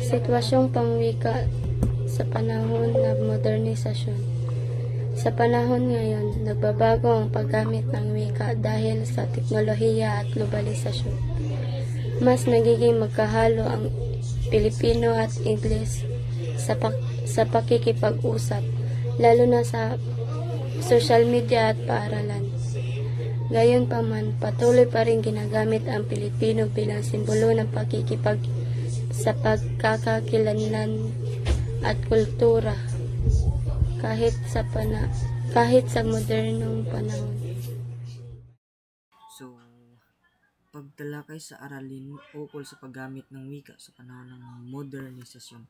Sitwasyong pangwika sa panahon ng modernisasyon. Sa panahon ngayon, nagbabago ang paggamit ng wika dahil sa teknolohiya at globalisasyon. Mas nagiging magkahalo ang Pilipino at Ingles sa pakikipag-usap, lalo na sa social media at paaralan. Gayunpaman, patuloy pa rin ginagamit ang Pilipino bilang simbolo ng sa pagkakakilanlan at kultura kahit sa modernong panahon. So, pagtalakay sa aralin ukol sa paggamit ng wika sa panahon ng modernisasyon.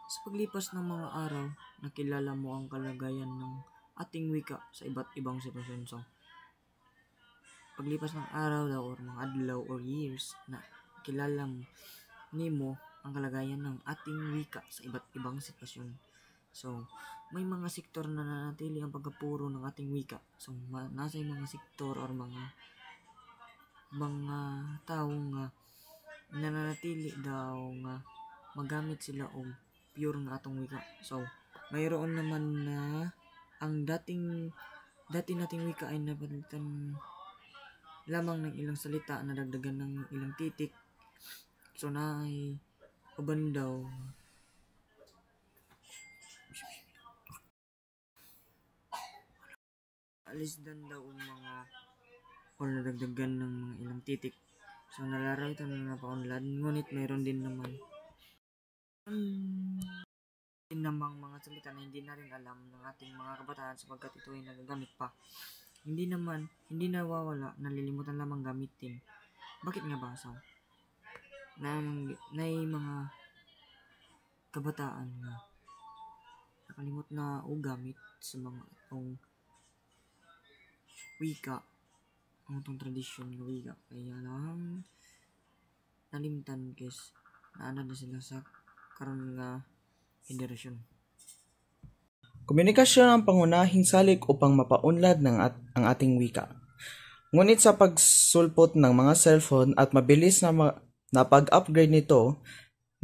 Sa paglipas ng mga araw, nakilala mo ang kalagayan ng ating wika sa iba't ibang sitwasyon. So, paglipas ng araw daw or mga adlaw or years na kilala mo ang kalagayan ng ating wika sa iba't ibang sitwasyon. So, may mga sektor na nanatili ang pagkapuro ng ating wika. So, nasa mga sektor or mga taong nananatili daw nga magamit sila og pure nga atong wika. So, mayroon naman na ang dati nating wika ay napalitan lamang ng ilang salita na dagdagan ng ilang titik. So, na ay uban daw alisdan daw ang mga or nadagdagan ng mga ilang titik. So, nalaraw ito na napaunlad. Ngunit mayroon din namang mga salita na hindi na rin alam ng ating mga kabataan sapagkat ito ay nagagamit pa. Hindi nawawala, nalilimutan lamang gamitin. Bakit nga ba? So, na mga kabataan na nakalimot na o gamit sa mga itong wika, ang itong tradisyon ng wika. Kaya lang nalimtan kes naanad na sila sa karon nga henerasyon. Komunikasyon ang pangunahing salik upang mapaunlad ang ating wika. Ngunit sa pagsulpot ng mga cellphone at mabilis na pag-upgrade nito,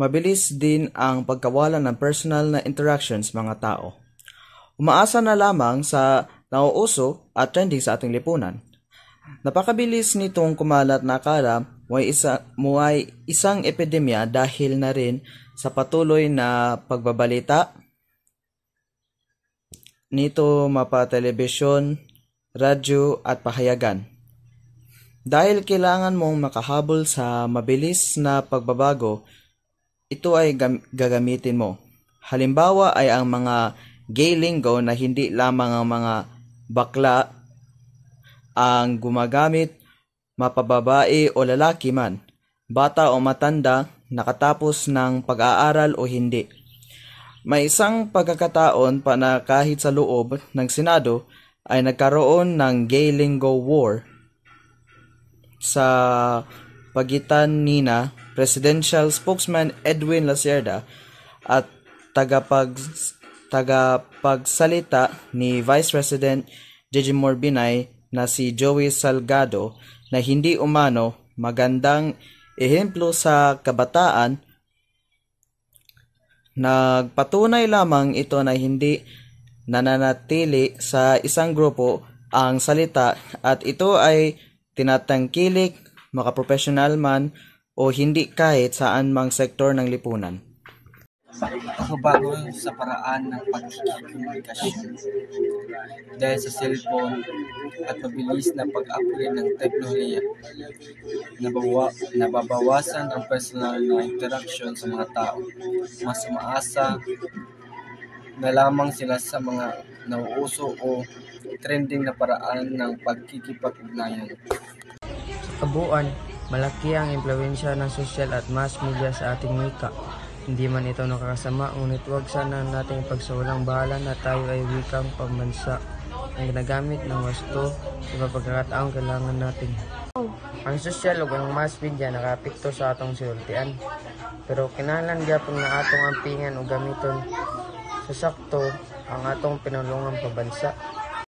mabilis din ang pagkawala ng personal na interactions mga tao. Umaasa na lamang sa nauuso at trending sa ating lipunan. Napakabilis nitong kumalat na akala may isang epidemya dahil na rin sa patuloy na pagbabalita nito mapa telebisyon, radyo at pahayagan. Dahil kailangan mong makahabol sa mabilis na pagbabago, ito ay gagamitin mo. Halimbawa ay ang mga gay lingo na hindi lamang ang mga bakla ang gumagamit, mapababae o lalaki man, bata o matanda, nakatapos ng pag-aaral o hindi. May isang pagkakataon pa na kahit sa loob ng Senado ay nagkaroon ng gay lingo war sa pagitan nina Presidential Spokesman Edwin Lacerda at tagapagsalita ni Vice President Jejomar Binay na si Joey Salgado na hindi umano magandang ehemplo sa kabataan. Nagpatunay lamang ito na hindi nananatili sa isang grupo ang salita at ito ay tinatangkilik, makaprofesional man o hindi kahit saan mang sektor ng lipunan. Bago sa paraan ng pagkikomunikasyon dahil sa cellphone at mabilis na pag-upgrade ng teknolohiya, nababawasan ang personal na interaction sa mga tao. Mas umaasa na lamang sila sa mga nauuso o trending na paraan ng pagkikipag-ugnayan. Kabuuan, malaki ang impluwensya ng social at mass media sa ating wika. Hindi man ito nakakasama, ngunit huwag sana nating pagsawalang bahala na tayo ay wikang pambansa ang ginagamit ng wasto sa pagkakataong kailangan natin. Ang social ug ang mass media nakapikto sa atong siultian, pero kinahanglan gyapon na atong ampingan o gamiton sa sakto ang atong pinulungang pambansa.